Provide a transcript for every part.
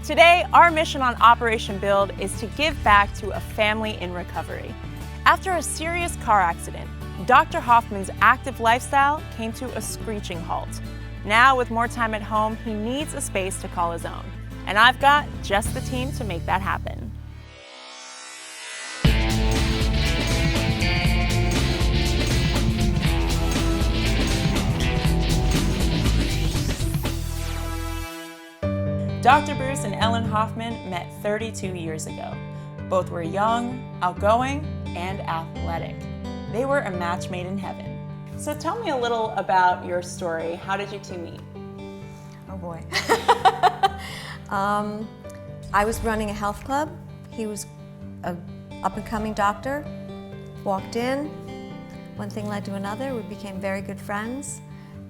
Today, our mission on Operation Build is to give back to a family in recovery. After a serious car accident, Dr. Hoffman's active lifestyle came to a screeching halt. Now, with more time at home, he needs a space to call his own. And I've got just the team to make that happen. Dr. Bruce and Ellen Hoffman met 32 years ago. Both were young, outgoing, and athletic. They were a match made in heaven. So tell me a little about your story. How did you two meet? Oh boy. I was running a health club. He was an up-and-coming doctor. Walked in, one thing led to another. We became very good friends,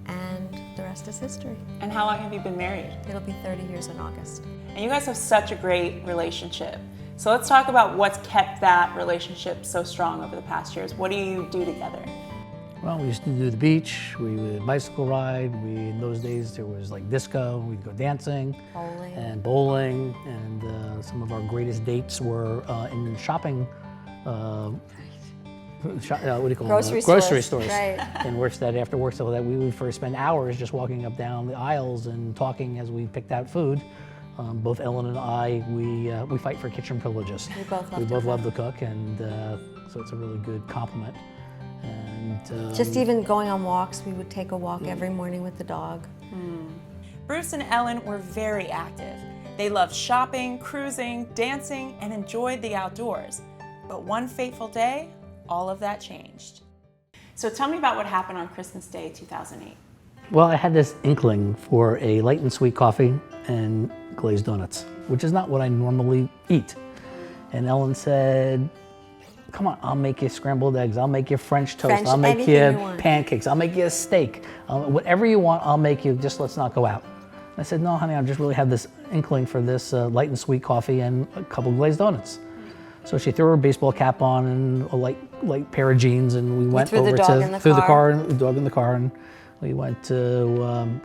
and the rest is history. And how long have you been married? It'll be 30 years in August. And you guys have such a great relationship. So let's talk about what's kept that relationship so strong over the past years. What do you do together? Well, we used to do the beach, we would bicycle ride, in those days there was like disco, we'd go dancing. Bowling, and some of our greatest dates were in shopping, grocery stores. Right. And works that after work, so that we would first spend hours just walking up down the aisles and talking as we picked out food. Both Ellen and I, we fight for kitchen privileges. We both love to cook, and so it's a really good compliment. And just even going on walks, we would take a walk every morning with the dog. Bruce and Ellen were very active. They loved shopping, cruising, dancing, and enjoyed the outdoors. But one fateful day, all of that changed. So tell me about what happened on Christmas Day 2008. Well, I had this inkling for a light and sweet coffee and glazed donuts, which is not what I normally eat. And Ellen said, come on, I'll make you scrambled eggs, I'll make you French toast, I'll make you pancakes, I'll make you a steak. Whatever you want, I'll make you, just let's not go out. I said, no, honey, I just really have this inkling for this light and sweet coffee and a couple glazed donuts. So she threw her baseball cap on and a light pair of jeans, and we went over to the dog in the car, and we went to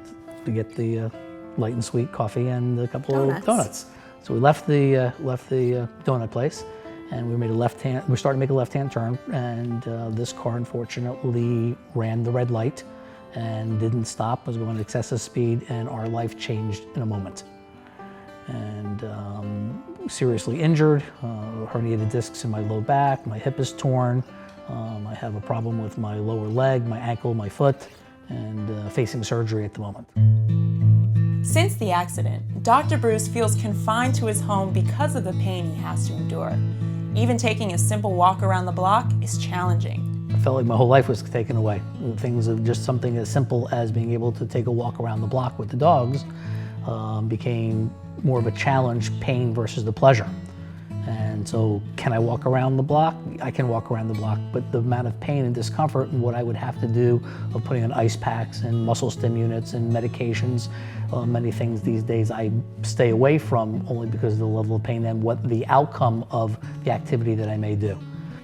get the light and sweet coffee and a couple of donuts. So we left the donut place, and we started to make a left-hand turn, and this car unfortunately ran the red light and didn't stop, was going at excessive speed, and our life changed in a moment. And seriously injured, herniated discs in my low back, my hip is torn, I have a problem with my lower leg, my ankle, my foot, and facing surgery at the moment. Since the accident, Dr. Bruce feels confined to his home because of the pain he has to endure. Even taking a simple walk around the block is challenging. I felt like my whole life was taken away. Things of just something as simple as being able to take a walk around the block with the dogs became more of a challenge, pain versus the pleasure. And so, can I walk around the block? I can walk around the block, but the amount of pain and discomfort and what I would have to do of putting on ice packs and muscle stim units and medications, many things these days I stay away from only because of the level of pain and what the outcome of the activity that I may do.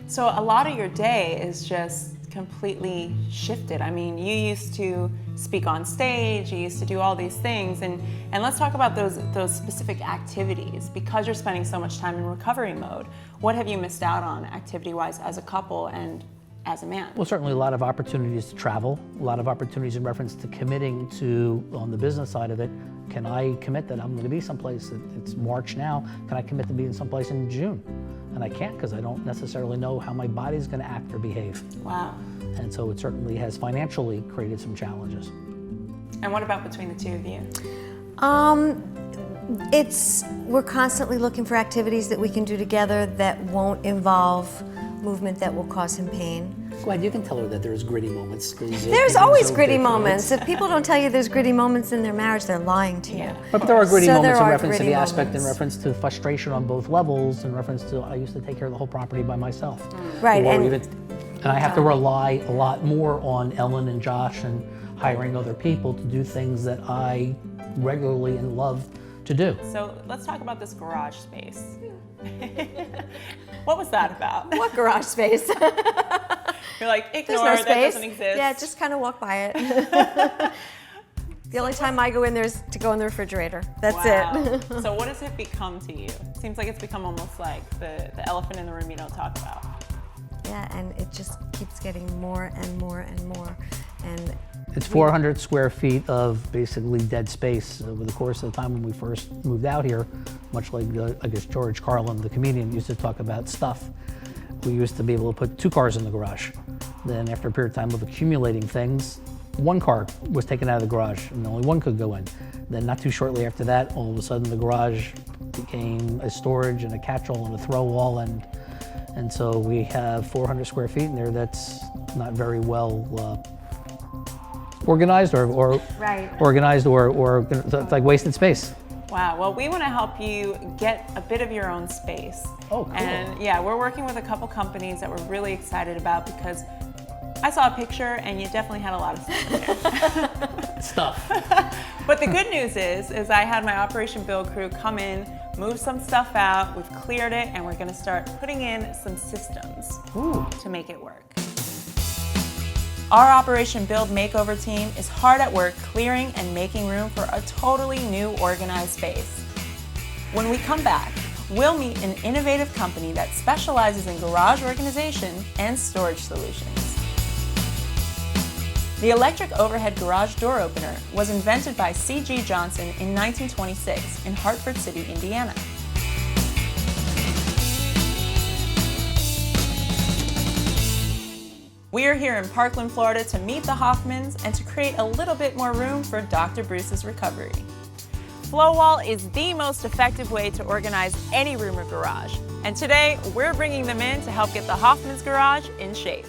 So a lot of your day is just completely shifted. I mean, you used to speak on stage, you used to do all these things, and let's talk about those specific activities. Because you're spending so much time in recovery mode, what have you missed out on activity-wise as a couple and as a man? Well, certainly a lot of opportunities to travel, a lot of opportunities in reference to committing to, on the business side of it, can I commit that I'm going to be someplace, it's March now, can I commit to being someplace in June? And I can't, because I don't necessarily know how my body's going to act or behave. Wow. And so it certainly has financially created some challenges. And what about between the two of you? We're constantly looking for activities that we can do together that won't involve movement that will cause him pain. Glad you can tell her that there's gritty moments. There's always gritty moments. If people don't tell you there's gritty moments in their marriage, they're lying to you. Yeah. But there are gritty moments in reference to the aspect, in reference to frustration on both levels, in reference to I used to take care of the whole property by myself. Right. And I have to rely a lot more on Ellen and Josh and hiring other people to do things that I regularly and love to do. So let's talk about this garage space. What was that about? What garage space? You're like, ignore, There's no space. That doesn't exist. Yeah, just kind of walk by it. The only time I go in there is to go in the refrigerator. That's it. So what has it become to you? Seems like it's become almost like the elephant in the room you don't talk about. Yeah, and it just keeps getting more and more and more. And It's 400 square feet of basically dead space over the course of the time when we first moved out here, much like, I guess, George Carlin, the comedian, used to talk about stuff. We used to be able to put 2 cars in the garage. Then after a period of time of accumulating things, 1 car was taken out of the garage and only 1 could go in. Then not too shortly after that, all of a sudden the garage became a storage and a catch-all and a throw wall, and so we have 400 square feet in there that's not very well organized or organized or it's like wasted space. Wow, well, we want to help you get a bit of your own space. Oh, cool. And yeah, we're working with a couple companies that we're really excited about because I saw a picture and you definitely had a lot of stuff in there. Stuff. But the good news is I had my Operation Build crew come in, move some stuff out, we've cleared it, and we're gonna start putting in some systems to make it work. Our Operation Build Makeover team is hard at work clearing and making room for a totally new organized space. When we come back, we'll meet an innovative company that specializes in garage organization and storage solutions. The electric overhead garage door opener was invented by C.G. Johnson in 1926 in Hartford City, Indiana. We are here in Parkland, Florida to meet the Hoffmans and to create a little bit more room for Dr. Bruce's recovery. Flow wall is the most effective way to organize any room or garage. And today, we're bringing them in to help get the Hoffmans garage in shape.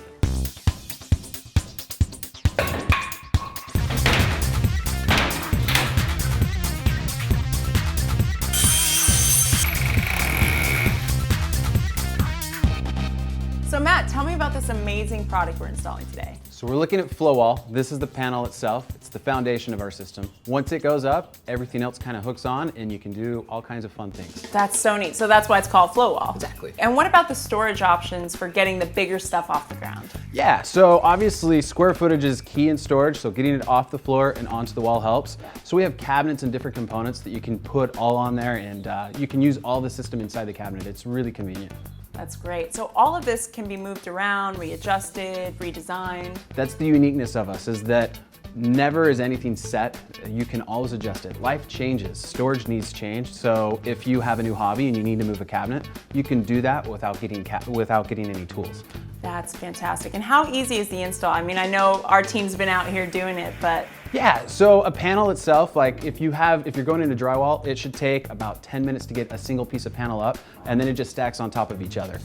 So Matt, tell me about this amazing product we're installing today. So we're looking at flow wall. This is the panel itself. It's the foundation of our system. Once it goes up, everything else kind of hooks on and you can do all kinds of fun things. That's so neat. So that's why it's called flow wall. Exactly. And what about the storage options for getting the bigger stuff off the ground? Yeah, so obviously square footage is key in storage, so getting it off the floor and onto the wall helps. So we have cabinets and different components that you can put all on there, and you can use all the system inside the cabinet. It's really convenient. That's great. So all of this can be moved around, readjusted, redesigned. That's the uniqueness of us, is that never is anything set. You can always adjust it. Life changes, storage needs change. So if you have a new hobby and you need to move a cabinet, you can do that without getting any tools. That's fantastic. And how easy is the install? I mean, I know our team's been out here doing it, but yeah, so a panel itself, like if you're going into drywall, it should take about 10 minutes to get a single piece of panel up, and then it just stacks on top of each other.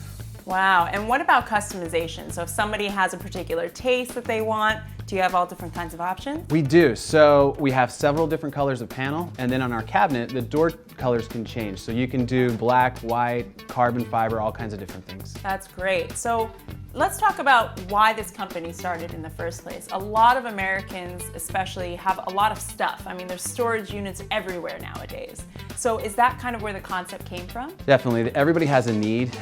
wow. And what about customization? So if somebody has a particular taste that they want, do you have all different kinds of options? We do. So we have several different colors of panel, and then on our cabinet, the door colors can change. So you can do black, white, carbon fiber, all kinds of different things. That's great. So let's talk about why this company started in the first place. A lot of Americans especially have a lot of stuff. I mean, there's storage units everywhere nowadays. So is that kind of where the concept came from? Definitely. Everybody has a need.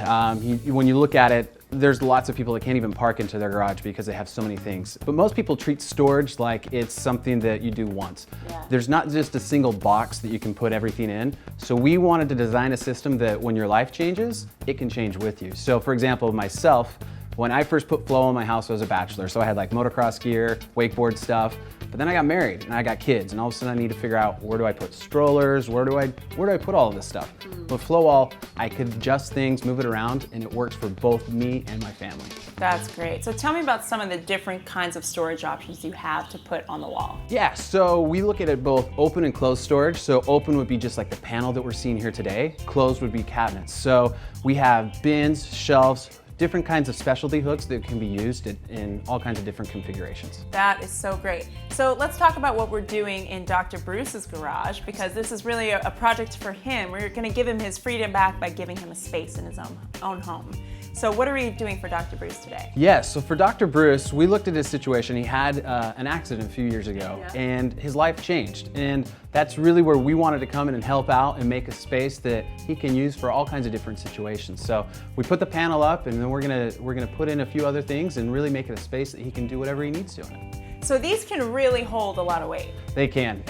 When you look at it, there's lots of people that can't even park into their garage because they have so many things. But most people treat storage like it's something that you do once. Yeah. There's not just a single box that you can put everything in. So we wanted to design a system that when your life changes, it can change with you. So for example, myself, when I first put flow in my house, I was a bachelor. So I had like motocross gear, wakeboard stuff. But then I got married and I got kids, and all of a sudden I need to figure out, where do I put strollers? Where do I put all of this stuff? With flow wall, I could adjust things, move it around, and it works for both me and my family. That's great. So tell me about some of the different kinds of storage options you have to put on the wall. Yeah, so we look at it both open and closed storage. So open would be just like the panel that we're seeing here today. Closed would be cabinets. So we have bins, shelves, different kinds of specialty hooks that can be used in all kinds of different configurations. That is so great. So let's talk about what we're doing in Dr. Bruce's garage, because this is really a project for him. We're going to give him his freedom back by giving him a space in his own home. So what are we doing for Dr. Bruce today? Yes, so for Dr. Bruce, we looked at his situation. He had an accident a few years ago, and his life changed. And that's really where we wanted to come in and help out and make a space that he can use for all kinds of different situations. So we put the panel up, and then we're gonna put in a few other things and really make it a space that he can do whatever he needs to in it. So these can really hold a lot of weight. They can.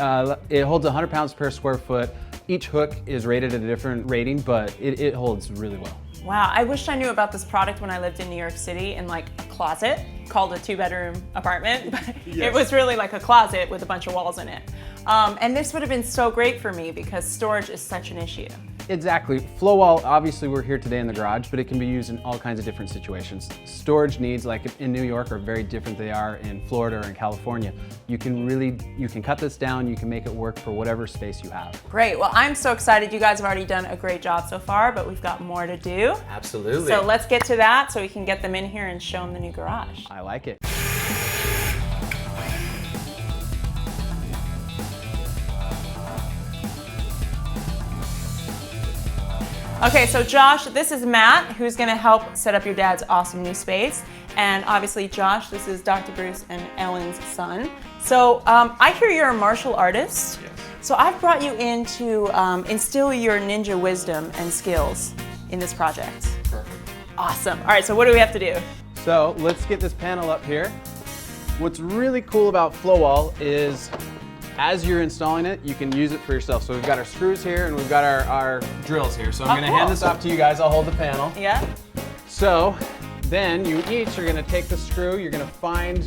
It holds 100 pounds per square foot. Each hook is rated at a different rating, but it holds really well. Wow, I wish I knew about this product when I lived in New York City in like a closet called a 2-bedroom apartment, but it was really like a closet with a bunch of walls in it. And this would have been so great for me because storage is such an issue. Exactly. Flow wall, obviously we're here today in the garage, but it can be used in all kinds of different situations. Storage needs, like in New York, are very different than they are in Florida or in California. You can cut this down, you can make it work for whatever space you have. Great, well I'm so excited. You guys have already done a great job so far, but we've got more to do. Absolutely. So let's get to that so we can get them in here and show them the new garage. I like it. Okay, so Josh, this is Matt, who's gonna help set up your dad's awesome new space. And obviously, Josh, this is Dr. Bruce and Ellen's son. So I hear you're a martial artist. Yes. So I've brought you in to instill your ninja wisdom and skills in this project. Perfect. Awesome. All right, so what do we have to do? So let's get this panel up here. What's really cool about flow wall is as you're installing it, you can use it for yourself. So we've got our screws here and we've got our drills here. So I'm gonna hand this off to you guys. I'll hold the panel. Yeah. So then you each are gonna take the screw, you're gonna find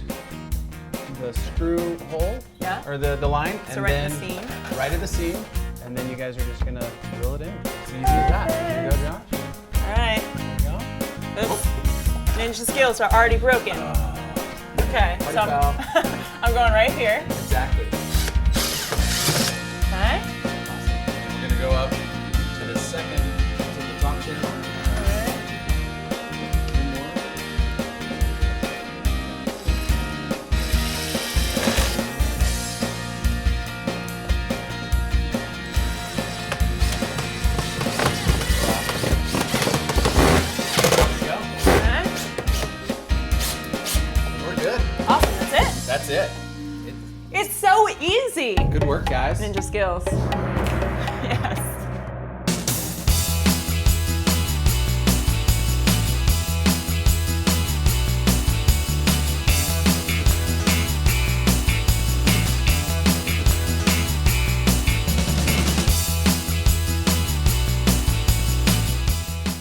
the screw hole, Yeah. or the line, So and right then at the seam. right at the seam, and then you guys are just gonna drill it in. It's easy as that. Here you go, Josh. All right. There you go. Oops. Ninja skills are already broken. Okay, so foul. I'm going right here. Exactly. Okay. Awesome. We're gonna go up to the second, to the top channel. Two more. There we go. Okay. We're good. Awesome, that's it. That's it. It's so easy. Good work, guys. Ninja skills. Yes.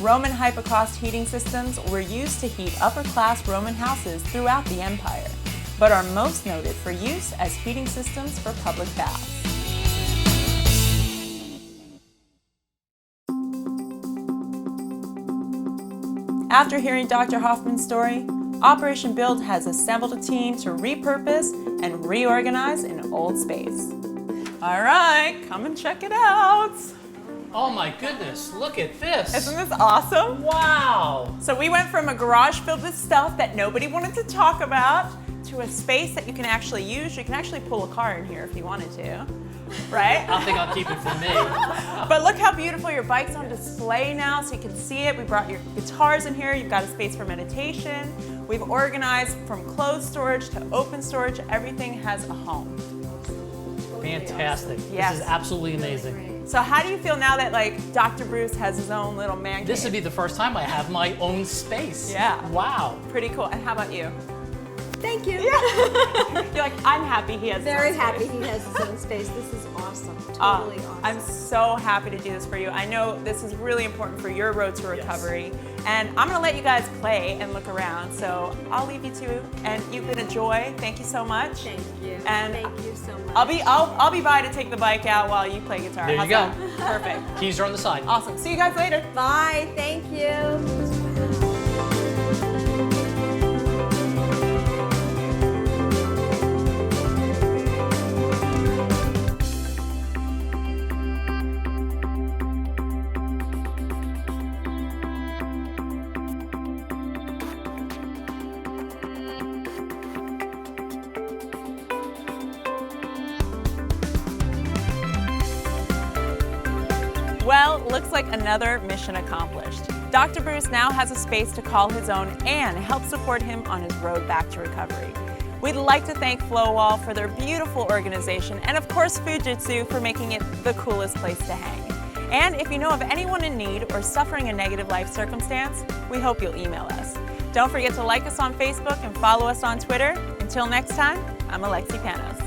Roman hypocrossed heating systems were used to heat upper-class Roman houses throughout the empire, but are most noted for use as heating systems for public baths. After hearing Dr. Hoffman's story, Operation Build has assembled a team to repurpose and reorganize an old space. All right, come and check it out. Oh my goodness, look at this. Isn't this awesome? Wow. So we went from a garage filled with stuff that nobody wanted to talk about to a space that you can actually use. You can actually pull a car in here if you wanted to, right? I think I'll keep it for me. But look how beautiful your bike's on display now so you can see it. We brought your guitars in here. You've got a space for meditation. We've organized from closed storage to open storage. Everything has a home. Fantastic. Yes. This is absolutely amazing. So how do you feel now that like Dr. Bruce has his own little man cave? This would be the first time I have my own space. Yeah. Wow. Pretty cool. And how about you? Thank you. You're like, I'm happy he has his Very own happy space. he has his own space. This is awesome. Totally awesome. I'm so happy to do this for you. I know this is really important for your road to recovery. And I'm gonna let you guys play and look around. So I'll leave you to, and you've been a joy. Thank you so much. Thank you. And Thank you so much. I'll be by to take the bike out while you play guitar. There you How's go. that? Perfect. Keys are on the side. Awesome. See you guys later. Bye. Thank you. Well, looks like another mission accomplished. Dr. Bruce now has a space to call his own and help support him on his road back to recovery. We'd like to thank Flowwall for their beautiful organization and of course Fujitsu for making it the coolest place to hang. And if you know of anyone in need or suffering a negative life circumstance, we hope you'll email us. Don't forget to like us on Facebook and follow us on Twitter. Until next time, I'm Alexi Panos.